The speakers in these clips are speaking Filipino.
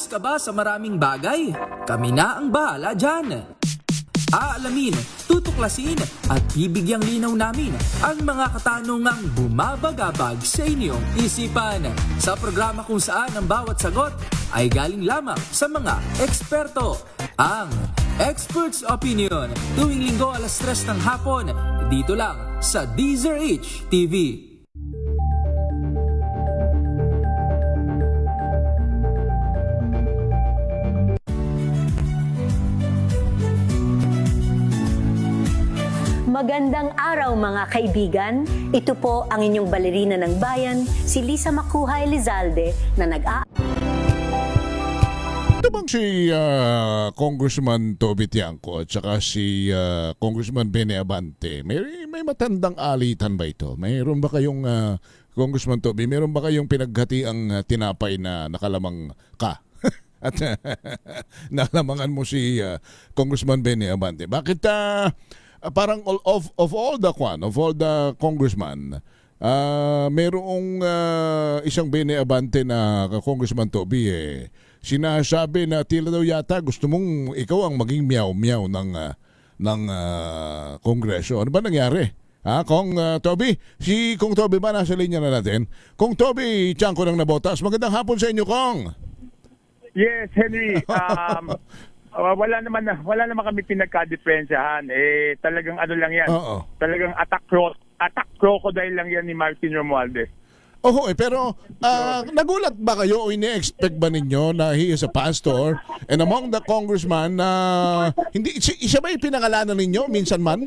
Curious ka ba sa maraming bagay? Kami na ang bahala dyan. Aalamin, tutuklasin at bibigyang linaw namin ang mga katanungang bumabagabag sa inyong isipan. Sa programa kung saan ang bawat sagot ay galing lamang sa mga eksperto. Ang Expert's Opinion, tuwing linggo alas 3 ng hapon, dito lang sa DZRH TV. Magandang araw mga kaibigan. Ito po ang inyong balerina ng bayan, si Lisa Macuhay Lizalde na Ito bang si Congressman Toby Tiangco at saka si Congressman Bene Abante, may matandang alitan ba ito? Mayroon ba kayong, Congressman Toby, mayroon ba kayong pinaghatiang tinapay na nakalamang ka? At nakalamangan mo si Congressman Bene Abante. Bakit parang of all the congressman, merong isang Bene Abante na Congressman Toby sinasabi na tila daw yata gusto mong ikaw ang maging meow-meow ng Kongreso. Ano ba nangyari? Kong Toby? Si Kong Toby ba nasa linya na natin? Kong Toby, Tiangco ng Nabotas. Magandang hapon sa inyo, Kong. Yes, Henry. Wala naman kami pinagka-diferensyahan. Talagang ano lang yan. Oo. Talagang attack crocodile lang yan ni Martin Romualdez. Oo, pero nagulat ba kayo o ini-expect ba ninyo na he is a pastor and among the congressman na hindi siya ba pinangalanan ninyo minsan man?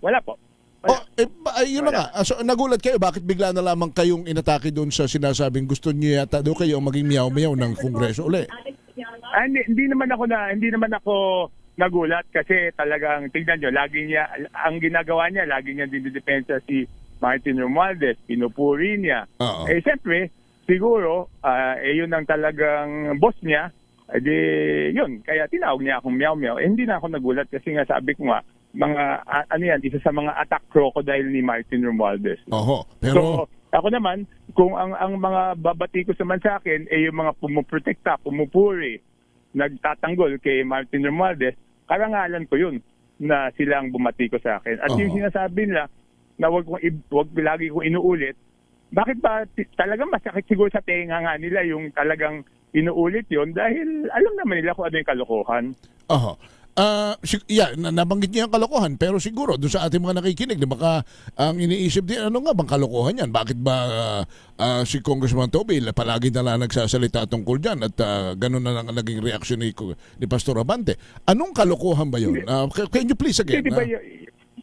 Wala po. Yun na nga. So, nagulat kayo, bakit bigla na lamang kayong inatake doon sa sinasabing gusto niyo yata doon kayo maging meow-meow ng Kongreso uli? Hindi naman ako nagulat kasi talagang tingnan nyo, ang ginagawa niya, lagi niya dinidepensa si Martin Romualdez, pinupuri niya. Uh-oh. Siyempre, siguro, yun ang talagang boss niya, yun, kaya tinawag niya akong meow-meow. Hindi na ako nagulat kasi nga sabi ko nga, isa sa mga attack crocodile ni Martin Romualdez. Oho, pero... So, ako naman, kung ang mga babatikos naman sa akin, yung mga pumuprotekta, pumupuri, nagtatanggol kay Martin Romualdez, karangalan ko yun na sila ang bumatiko sa akin. At yung sinasabi nila na wag lagi kong inuulit, bakit ba talagang masakit siguro sa tenga nga nila yung talagang inuulit yun dahil alam naman nila kung ano yung kalokohan. Oho. Nabanggit niya ang kalokohan, pero siguro doon sa ating mga nakikinig, baka ang iniisip din, ano nga bang kalokohan yan? Bakit ba si Congressman Toby palagi na lang nagsasalita tungkol dyan at ganun na lang ang naging reaksyon ni Pastor Abante? Anong kalokohan ba yun? Can you please again? Diba,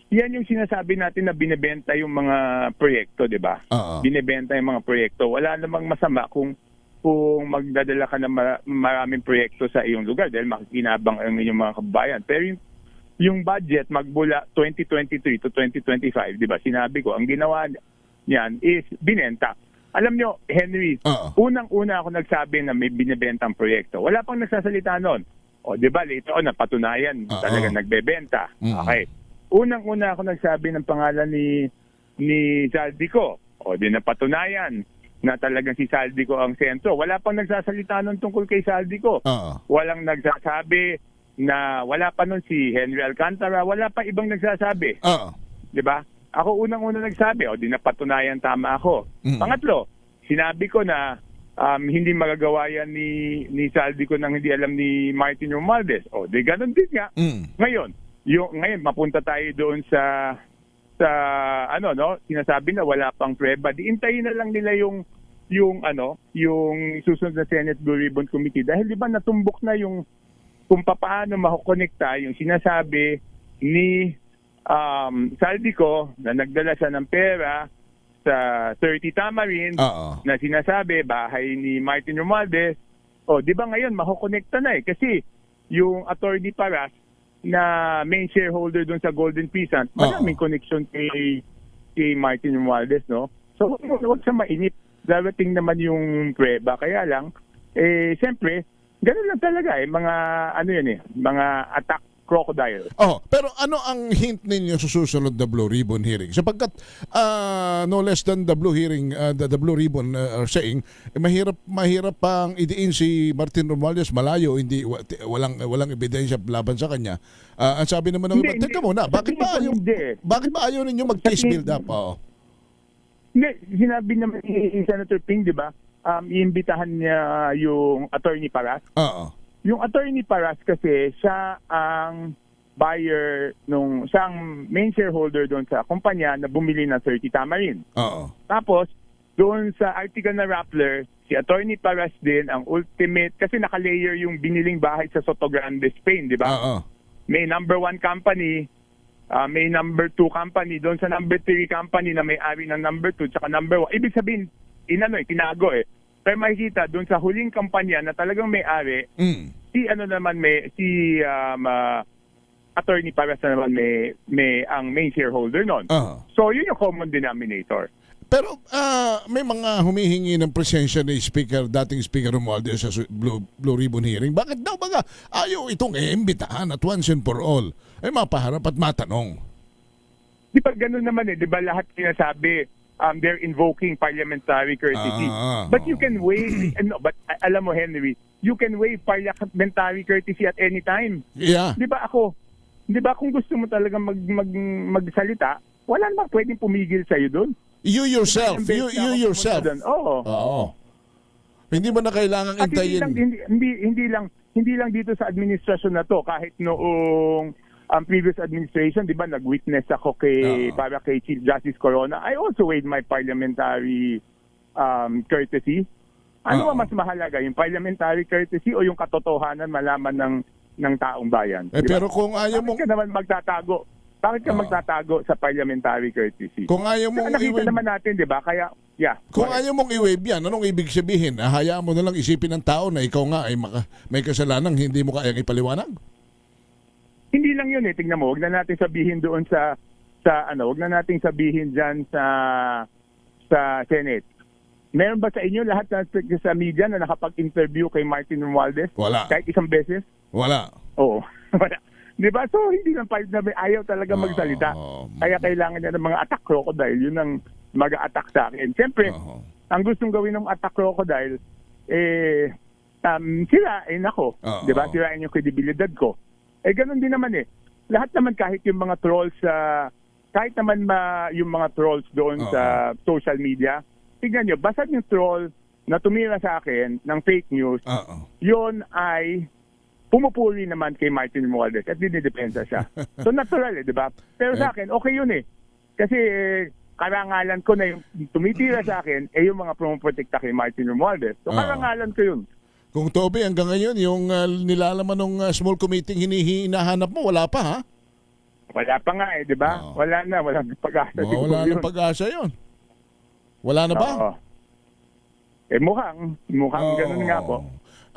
yan yung sinasabi natin na binebenta yung mga proyekto, di ba? Binebenta yung mga proyekto. Wala namang masama kung magdadala ka ng maraming proyekto sa iyong lugar dahil makikinabang ang inyong mga kababayan. Pero yung budget magbula 2023 to 2025, di ba? Sinabi ko, ang ginawa niyan is binenta. Alam nyo, Henry, unang-una ako nagsabi na may binebentang proyekto. Wala pang nagsasalita noon. O, di ba, later on, napatunayan, talaga nagbebenta. Okay. Unang-una ako nagsabi ng pangalan ni Zaldico. O, di napatunayan na talagang si Zaldico ang sentro. Wala pang nagsasalita nun tungkol kay Zaldico. Walang nagsasabi na wala pa nun si Henry Alcantara, wala pa ibang nagsasabi. Di ba? Ako unang-una nagsabi, di napatunayan tama ako. Pangatlo, sinabi ko na hindi magagawa yan ni Zaldico nang hindi alam ni Martin Romualdez. Di ganun din nga. Ngayon mapunta tayo doon sa sinasabi na wala pang prueba. Diintayin na lang nila yung susunod na Senate Blue Ribbon Committee dahil di ba natumbok na yung kung paano makukonekta yung sinasabi ni Zaldico na nagdala siya ng pera sa 30 Tamarind na sinasabi bahay ni Martin Romualdez. Di ba ngayon makukonekta na kasi yung Attorney Paras na main shareholder doon sa Golden Peasant, maraming connection kay Martin Romualdez, no? So, huwag siya mainip. Darating naman yung prueba. Kaya lang, siyempre, gano'n lang talaga mga attack crocodile. Oh, pero ano ang hint ninyo sa susunod na Blue Ribbon hearing? Sapagkat no less than the Blue hearing, the Blue Ribbon are saying, mahirap pang idiin si Martin Romualdez, malayo, hindi walang ebidensya laban sa kanya. Ang sabi naman ng iba, teka muna, bakit ba ayaw ninyo mag-case build up? Oh. Hindi, sinabi naman ni Senator Ping, di ba? Iimbitahan niya yung Attorney Paras. Oo. Yung Attorney Paras kasi siya ang buyer siya ang main shareholder doon sa kumpanya na bumili ng 30 Tamarin. Oo. Tapos doon sa article na Rappler, si Attorney Paras din ang ultimate kasi naka-layer yung biniling bahay sa Soto Grande, Spain, di ba? Oo. May number 1 company, may number 2 company, doon sa number 3 company na may-ari ng number 2 tsaka number 1. Ibig sabihin, tinago eh. Pero makikita doon sa huling kampanya na talagang may-ari, Attorney Paras na naman ang main shareholder noon. So yun yung common denominator. Pero may mga humihingi ng presensya ni dating Speaker Romualdez sa Blue Ribbon hearing. Bakit daw baga ayaw itong iimbitahan at once and for all ay mapaharap at matanong? Di ba ganun naman eh, di ba lahat sinasabi they're invoking parliamentary courtesy. But you can waive, but alam mo Henry, you can waive parliamentary courtesy at any time. Yeah. Di ba kung gusto mo talaga magsalita, wala namang pwedeng pumigil sa'yo doon. You yourself. Oo. Hindi mo na kailangang At intayin. hindi lang dito sa administrasyon na to, kahit noong previous administration, di ba, nag-witness ako para kay Chief Justice Corona. I also waived my parliamentary courtesy. Ano ba mas mahalaga, yung parliamentary courtesy o yung katotohanan malaman ng taong bayan? Diba? Pero kung ayaw mong... Bakit ka naman magtatago? Bakit ka magtatago sa parliamentary courtesy? Kung ayaw mong nakita naman natin, di ba? Kaya, kung ayaw mong i-waive yan, anong ibig sabihin? Hayaan mo na lang isipin ng tao na ikaw nga ay may kasalanang hindi mo kayang ipaliwanag? Hindi lang yun eh. Tingnan mo, wag na natin sabihin doon wag na natin sabihin dyan sa Senate. Meron ba sa inyo lahat sa media na nakapag-interview kay Martin Romualdez? Wala. Kahit isang beses? Wala. Oo. Wala. Di ba? So, hindi lang ayaw talaga magsalita. Kaya kailangan niya ng mga attack crocodile. Yun ang mag-a-attack sa akin. Siyempre, ang gustong gawin ng attack crocodile, sirain ako. Di ba? Sirain yung kredibilidad ko. Ganun din naman eh. Lahat naman kahit yung mga trolls yung mga trolls doon sa social media, tignan nyo, basta yung troll na tumira sa akin ng fake news, yun ay pumupuri naman kay Martin Romualdez at dinidepensa siya. So natural eh, di ba? Pero sa akin, okay yun eh. Kasi karangalan ko na yung tumitira sa akin, yung mga pumuprotekta kay Martin Romualdez. So karangalan ko yun. Kung Toby, hanggang ngayon, yung nilalaman ng small committee hinahanap mo, wala pa ha? Wala pa nga eh, di ba? Wala na, walang pag-asa. Wala na pag-asa yun. Wala na ba? Mukhang ganun nga po.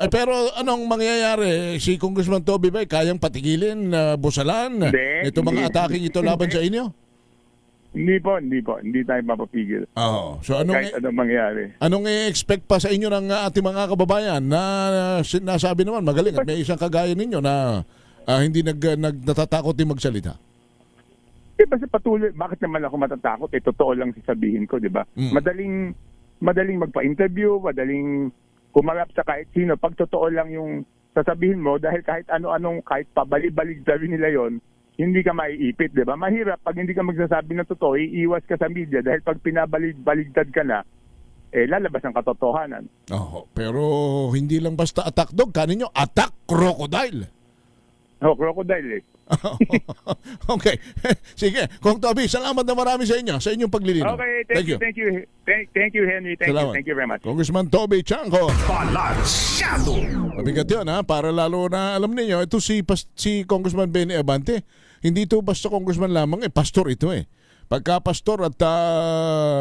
Pero anong mangyayari? Si Congressman Toby ba kayang patigilin, busalan ito mga ataking ito laban sa inyo? Hindi po. Hindi tayo mapapigil. So kahit anong mangyari. Anong i-expect pa sa inyo ng ating mga kababayan na nasabi naman magaling at may isang kagaya ninyo na hindi natatakot din magsalita? Basta patuloy. Bakit naman ako matatakot? Totoo lang sasabihin ko, di ba? Madaling magpa-interview, madaling kumarap sa kahit sino. Pag totoo lang yung sasabihin mo, dahil kahit kahit pabalik-balik-sabi nila yon, hindi ka maiipit, di ba? Mahirap pag hindi ka magsasabi ng totoo, iiwas ka sa media dahil pag pinabaligtad ka na, lalabas ang katotohanan. Pero hindi lang basta attack dog, kanin nyo, attack crocodile. Crocodile eh. Okay. Sige. Kung Toby, salamat na marami sa inyo, sa inyong paglilinaw. Okay, thank you. Thank you, Henry. Thank you very much. Congressman Toby Chanco. Balansyado. Mabigat yun ha, para lalo na alam niyo ito si Congressman Benny Abante, hindi ito basta congressman lamang, pastor ito eh. Pagka pastor at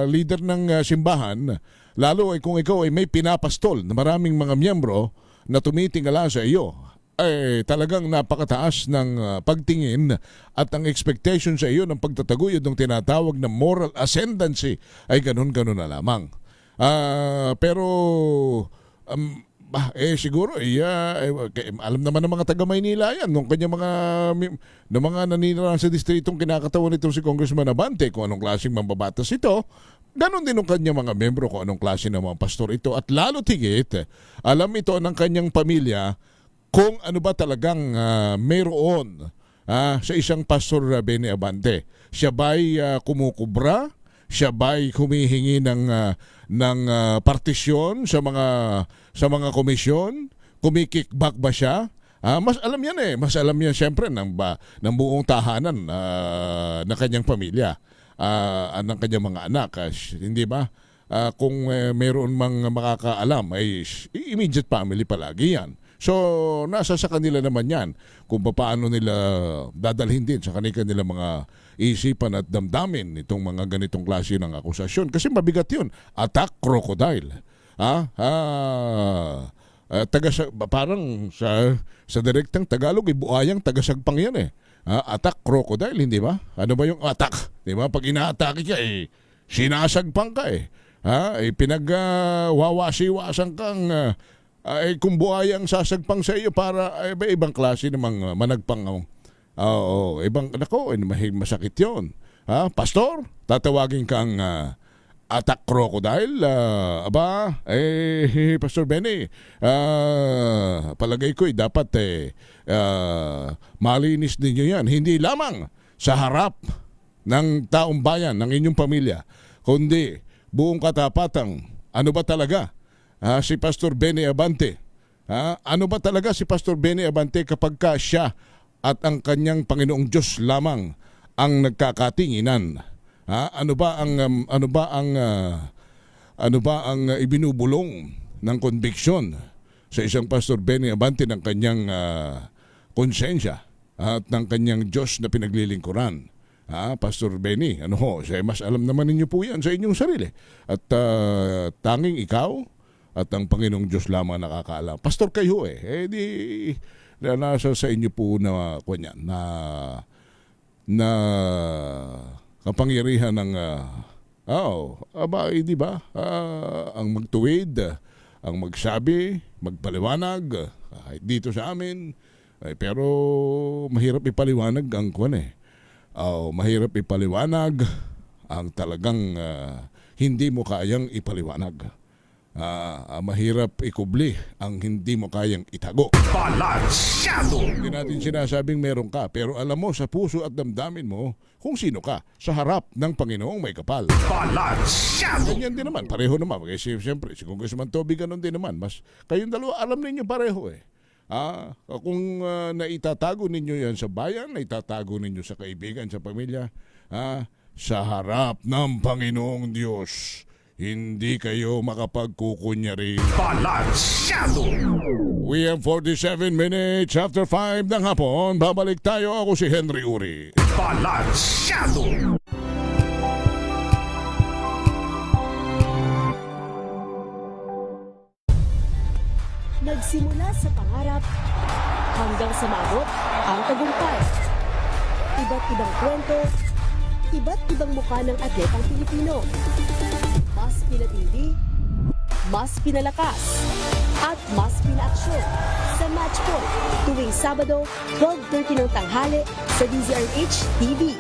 leader ng simbahan, lalo kung ikaw ay may pinapastol na maraming mga miyembro na tumitingala sa iyo, talagang napakataas ng pagtingin at ang expectation sa iyo ng pagtataguyod ng tinatawag na moral ascendancy ay ganun-ganun na lamang. Pero siguro alam naman ng mga taga Maynila yan nung kanya ng mga naninirahan sa distritong kinakatawan nitong si Congressman Abante kung anong klaseng mambabatas ito. Ganon din ng kanyang mga membro kung anong klase ng mga pastor ito. At lalo tigit, alam ito ng kanyang pamilya kung ano ba talagang mayroon sa isang pastor Benny Abante. Siya ba'y kumukubra? Siya ba'y humihingi ng partisyon sa mga komisyon? Kumikickback ba siya? Mas alam yan Mas alam yan siyempre ng buong tahanan ng kanyang pamilya. Ng kanyang mga anak. Hindi ba? Kung mayroon mang makakaalam ay immediate family palagi yan. So, nasa sa kanila naman yan kung paano nila dadalhin din sa kanila mga isipan at damdamin itong mga ganitong klase ng akusasyon. Kasi mabigat yun. Attack crocodile. Parang sa direktang Tagalog, buayang tagasagpang yan attack crocodile, hindi ba? Ano ba yung attack? Di ba? Pag ina-atake ka, sinasagpang ka pinagwawasi-wasan kang kung buhayang sasagpang sa iyo para ibang klase namang managpang. Masakit yun. Pastor, tatawagin kang attack crocodile. Pastor Benny, palagay ko dapat malinis ninyo yan. Hindi lamang sa harap ng taong bayan, ng inyong pamilya, kundi buong katapatang, ano ba talaga si Pastor Benny Abante? Ano ba talaga si Pastor Benny Abante kapag siya at ang kanyang Panginoong Diyos lamang ang nagkakatinginan? Ano ba ang ibinubulong ng conviction sa isang Pastor Benny Abante ng kanyang konsensya at ng kanyang Diyos na pinaglilingkuran? Pastor Benny, mas alam naman ninyo po yan sa inyong sarili. At tanging ikaw at ang Panginoong Diyos lamang nakakaalam. Pastor kayo di nasa sa inyo po na kapangyarihan ng di ba? Ang magtuwid, ang magsabi, magpaliwanag dito sa amin. Pero mahirap ipaliwanag ang mahirap ipaliwanag ang talagang hindi mo kayang ipaliwanag. Mahirap ikubli ang hindi mo kayang itago. Balansyado! Hindi natin sinasabing meron ka, pero alam mo sa puso at damdamin mo kung sino ka sa harap ng Panginoong may kapal. Balansyado! Ganyan din naman, pareho naman. Kasi siyempre, si Congressman Toby ganun din naman. Mas kayong dalawa, alam ninyo pareho kung naitatago ninyo yan sa bayan, naitatago ninyo sa kaibigan, sa pamilya, sa harap ng Panginoong Diyos, hindi kayo makapagkukunyari. Balansyado! We have 47 minutes after 5 ng hapon. Babalik tayo. Ako si Henry Uri. Balansyado! Nagsimula sa pangarap hanggang sa maabot ang tagumpay. Iba't ibang kwento, iba't ibang mukha ng atletang Pilipino. Mas pinatindi, mas pinalakas, at mas pinaaksyon sa Match Point tuwing Sabado, 12:30 ng tanghali sa DZRH TV.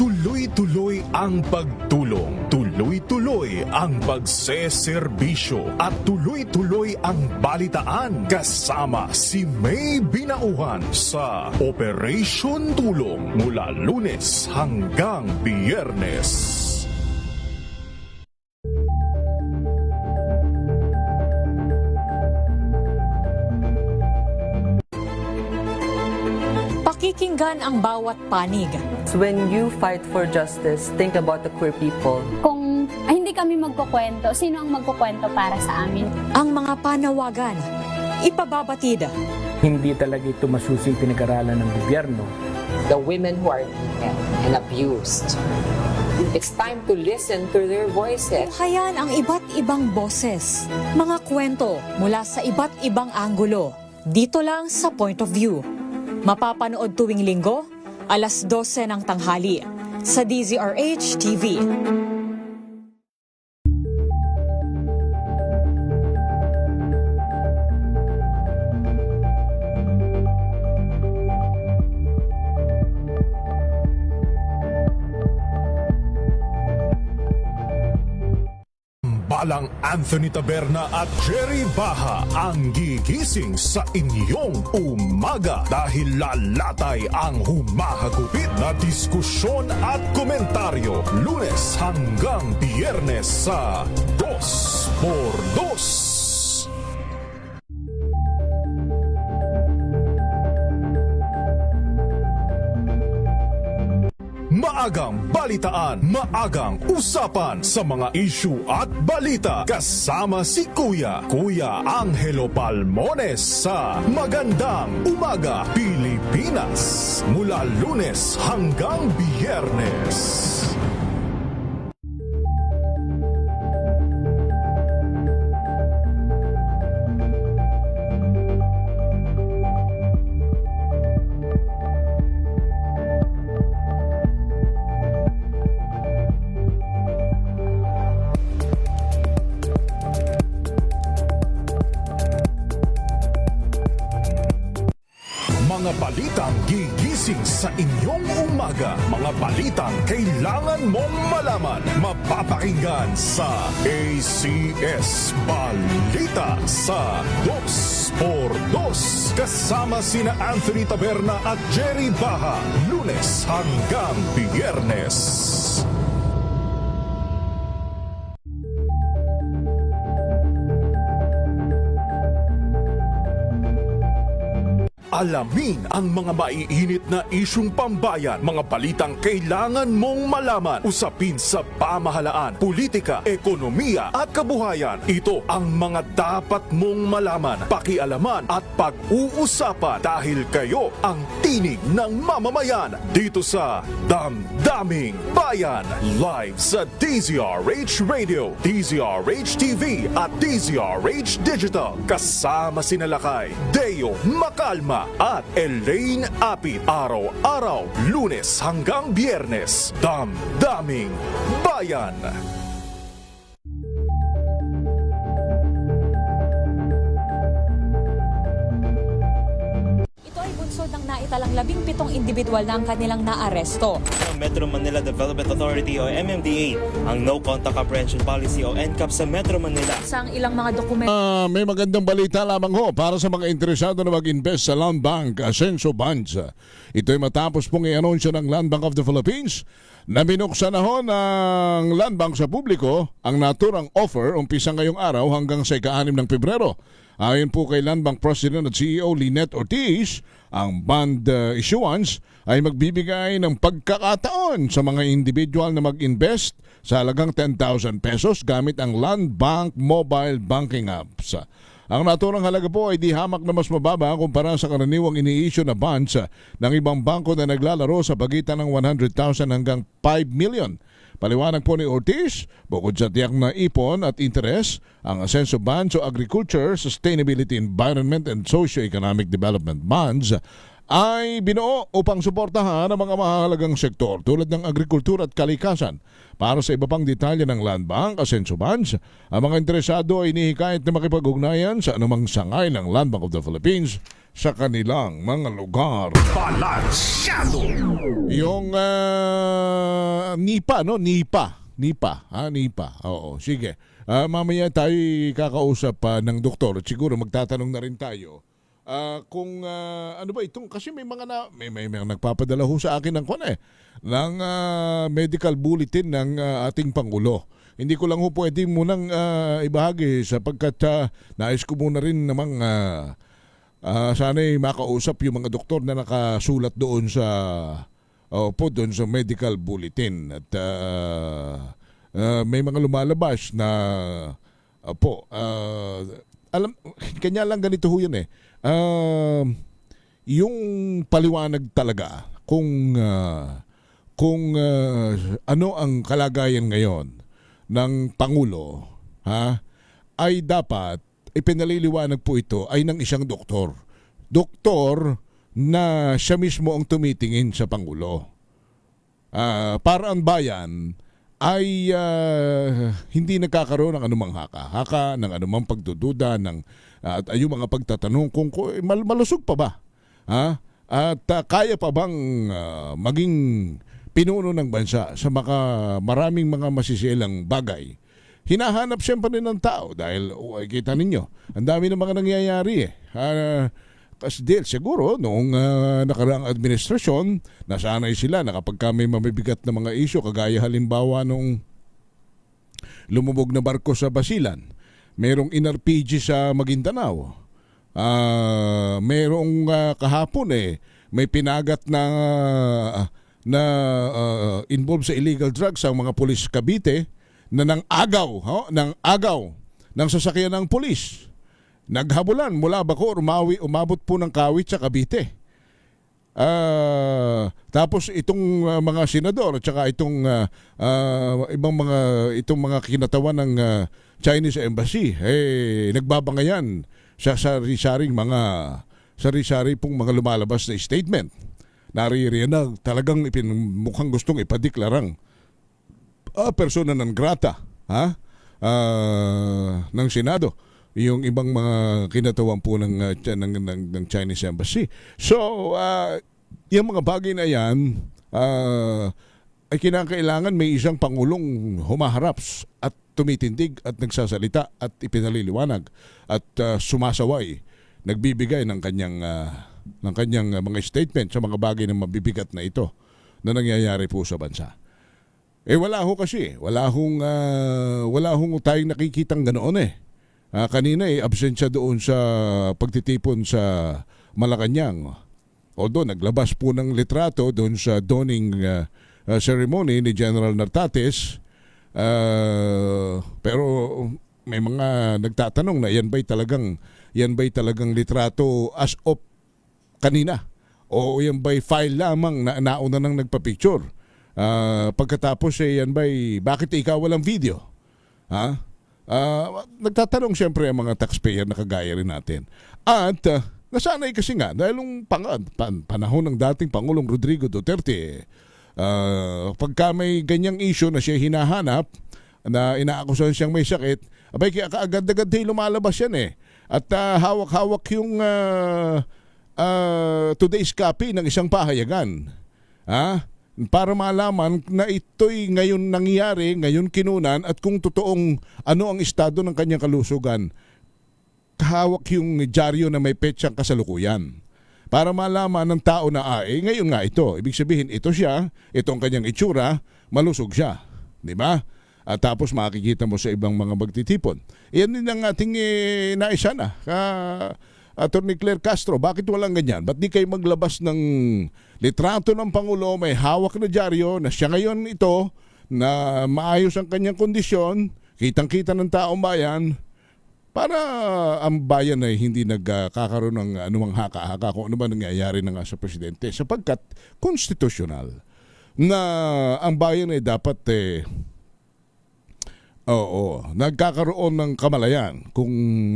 Tuloy-tuloy ang pagtulong, tuloy-tuloy ang pagseserbisyo, at tuloy-tuloy ang balitaan kasama si May Binauhan sa Operation Tulong mula Lunes hanggang Biyernes. Pakikinggan ang bawat panig. So when you fight for justice, think about the queer people. Kung hindi kami magkukwento, sino ang magkukwento para sa amin? Ang mga panawagan, ipababatid. Hindi talaga ito masusing pinag-aralan ng gobyerno. The women who are beaten and abused. It's time to listen to their voices. Hayan ang iba't ibang boses, mga kwento mula sa iba't ibang anggulo. Dito lang sa Point of View. Mapapanood tuwing linggo, alas 12 ng tanghali sa DZRH TV. Balang Anthony Taberna at Jerry Baha ang gigising sa inyong umaga dahil lalatay ang humahagupit na diskusyon at komentaryo Lunes hanggang Biyernes sa 2x2. Maagang balitaan, maagang usapan sa mga issue at balita kasama si Kuya Angelo Palmones sa Magandang Umaga Pilipinas mula Lunes hanggang Biyernes. Mga balitang gigising sa inyong umaga. Mga balitang kailangan mong malaman. Mapapakinggan sa ACS Balita sa 2x2. Kasama sina Anthony Taberna at Jerry Baha. Lunes hanggang Biyernes. Alamin ang mga maiinit na isyung pambayan, mga balitang kailangan mong malaman, usapin sa pamahalaan, politika, ekonomiya at kabuhayan. Ito ang mga dapat mong malaman, pakialaman at pag-uusapan dahil kayo ang tinig ng mamamayan dito sa Damdaming Bayan. Live sa DZRH Radio, DZRH TV at DZRH Digital. Kasama sina Lakay, Deo Macalma at Elaine Apit. Araw-araw, Lunes hanggang Biyernes. Damdaming Bayan. Ito ay bunsod ng naitalang 17 individual na ang kanilang naaresto. Metro Manila Development Authority o MMDA ang No Contact Apprehension Policy o NCAP sa Metro Manila. Sa ilang mga dokumento. May magandang balita lamang ho para sa mga interesado na mag-invest sa Land Bank Ascenso Bonds. Ito'y matapos pong i-anunsyo ng Land Bank of the Philippines na binuksan na ho ng Land Bank sa publiko ang naturang offer umpisa ngayong araw hanggang sa ika-6 ng Pebrero. Ayon po kay Land Bank President at CEO Lynette Ortiz, ang bond issuance ay magbibigay ng pagkakataon sa mga individual na mag-invest sa halagang 10,000 pesos gamit ang Land Bank mobile banking apps. Ang naturang halaga po ay di hamak na mas mababa kumpara sa karaniwang ini-issue na bonds ng ibang bangko na naglalaro sa pagitan ng 100,000 hanggang 5 million. Paliwanag po ni Ortiz, bukod sa tiyak na ipon at interes, ang Ascenso Bonds o Agriculture, Sustainability, Environment and Socio-Economic Development Bonds ay binuo upang suportahan ang mga mahalagang sektor tulad ng agrikultura at kalikasan. Para sa iba pang detalye ng Land Bank, Ascenso Bonds, ang mga interesado ay inihikayat na makipag-ugnayan sa anumang sangay ng Land Bank of the Philippines sa kanilang mga lugar. Balansyado! Yung NIPA, no? NIPA. Oo, sige. Mamaya tayo kakausap ng doktor at siguro magtatanong na rin tayo kung ano ba itong, kasi may mga may nagpapadala ho sa akin ng medical bulletin ng ating Pangulo. Hindi ko lang ho pwede munang ibahagi sapagkat nais ko muna rin namang sana'y makausap yung mga doktor na nakasulat doon sa doon sa medical bulletin. At may mga lumalabas na alam, kanya lang ganito ho yun yung paliwanag talaga kung ano ang kalagayan ngayon ng Pangulo, ay dapat ipinaliliwanag po ito ay ng isang doktor. Doktor na siya mismo ang tumitingin sa Pangulo. Para ang bayan ay hindi nagkakaroon ng anumang haka-haka, ng anumang pagdududa, at yung mga pagtatanong kung malusog pa ba? At kaya pa bang maging pinuno ng bansa sa maraming mga masisilang bagay? Hinahanap siyempre ng tao dahil kita ninyo, ang dami ng mga nangyayari kasi siguro noong nakaraang administrasyon, nasanay sila na kapag may mabibigat na mga isyo, kagaya halimbawa nung lumubog na barko sa Basilan, merong NRPG sa Maguindanao, merong kahapon may pinagat na involved sa illegal drugs ang mga pulis Cavite na ng agaw ng sasakyan ng pulis. Naghabulan mula Bacoor, umabot po ng Kawit sa Cavite. Tapos itong mga senador at saka itong itong mga kinatawan ng Chinese Embassy, nagbabangayan sa sari-sari pong mga lumalabas na statement. Naririyan na talagang mukhang gustong ipadeklarang persona non grata ng Senado yung ibang mga kinatawan po ng Chinese Embassy. So, yung mga bagay na yan ay kinakailangan may isang Pangulong humaharap at tumitindig at nagsasalita at ipinaliliwanag at sumasaway, nagbibigay ng kanyang mga statement sa mga bagay na mabibigat na ito na nangyayari po sa bansa. Wala hong tayong nakikitang ganoon kanina absent siya doon sa pagtitipon sa Malacanang. Although naglabas po ng litrato doon sa dawning ceremony ni General Nartates, pero may mga nagtatanong na yan ba'y talagang litrato as of kanina o yan ba'y file lamang na nauna nang nagpa-picture. Pagkatapos yan ba'y bakit ikaw walang video? Nagtatanong siyempre ang mga taxpayer na kagaya rin natin. At nasanay kasi nga dahil nung panahon ng dating Pangulong Rodrigo Duterte, pagka may ganyang issue na siya hinahanap, na inaakusahan siyang may sakit, abay kaagad-agad lumalabas yan At hawak-hawak yung today's copy ng isang pahayagan. Para malaman na ito'y ngayon nangyari, ngayon kinunan, at kung totoong ano ang estado ng kanyang kalusugan. Kahawak yung dyaryo na may petsang kasalukuyan. Para malaman ng tao na ngayon nga ito. Ibig sabihin, ito siya, ito ang kanyang itsura, malusog siya. Di ba? At tapos makikita mo sa ibang mga magtitipon. Iyan din ang ating naisa na. Attorney Claire Castro, bakit walang ganyan? Ba't di kayo maglabas ng litrato ng Pangulo, may hawak na dyaryo na siya ngayon ito, na maayos ang kanyang kondisyon, kitang-kita ng taong bayan, para ang bayan ay hindi nagkakaroon ng anumang haka-haka kung ano ba nangyayari na nga sa presidente, sapagkat konstitusyonal na ang bayan ay dapat nagkakaroon ng kamalayan kung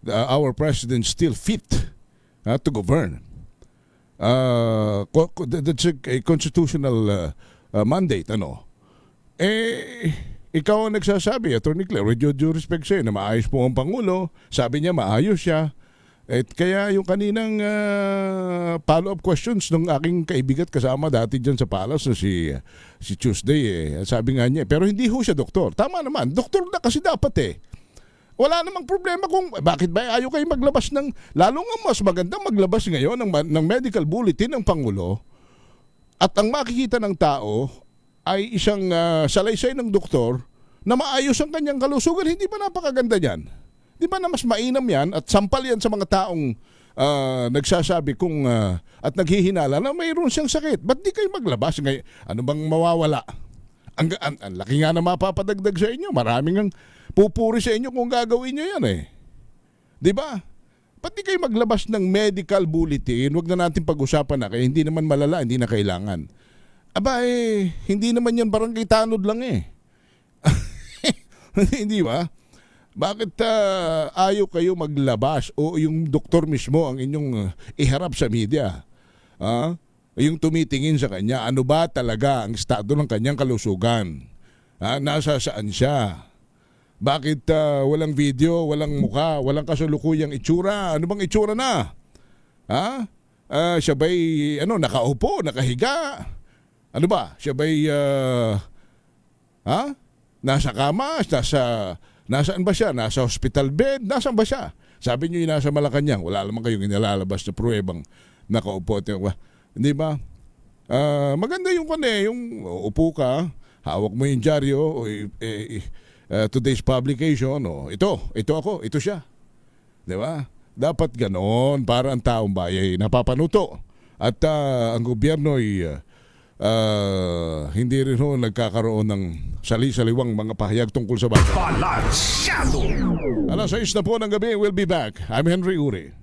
our president still fit to govern. That's a constitutional mandate. Ikaw ang nagsasabi, Attorney Claire, with due respect sa'yo, na maayos po ang Pangulo. Sabi niya, maayos siya. Kaya yung kaninang follow-up questions ng aking kaibigan kasama dati dyan sa Palace, si Tuesday, sabi nga niya, pero hindi ho siya doktor. Tama naman, doktor na kasi dapat Wala namang problema kung bakit ba ayaw kayo maglabas lalo nga mas maganda maglabas ngayon ng medical bulletin ng Pangulo, at ang makikita ng tao ay isang salaysay ng doktor na maayos ang kanyang kalusugan. Hindi ba napakaganda niyan? Di ba na mas mainam yan at sampal yan sa mga taong nagsasabi kung at naghihinala na mayroon siyang sakit. Ba't di kayo maglabas? Ngay, ano bang mawawala? Ang laki nga na mapapadagdag sa inyo. Maraming ang pupuri sa inyo kung gagawin nyo yan eh. Di ba? Ba't di kayo maglabas ng medical bulletin? Huwag na natin pag-usapan na kaya hindi naman malala, hindi na kailangan. Aba hindi naman yan barangay tanod lang eh. Hindi ba? Bakit ayaw kayo maglabas o yung doktor mismo ang inyong iharap sa media? Yung tumitingin sa kanya, ano ba talaga ang estado ng kanyang kalusugan? Nasa saan siya? Bakit walang video, walang mukha, walang kasulukuyang itsura? Ano bang itsura na? Siya ba'y nakaupo, nakahiga? Ano ba? Siya ba'y nasa kama, nasaan ba siya? Nasa hospital bed? Nasaan ba siya? Sabi niyo yung nasa Malacanang, wala naman kayong inalalabas na pruwebang nakaupo. Hindi ba? Maganda yung yung upo ka, hawak mo yung dyaryo, today's publication, ito ako, ito siya. Di ba? Dapat ganon para ang taong bayan napapanuto. At ang gobyerno ay hindi rin nagkakaroon ng sali-saliwang mga pahayag tungkol sa batas. Alas 6 na po ng gabi, we'll be back. I'm Henry Uri.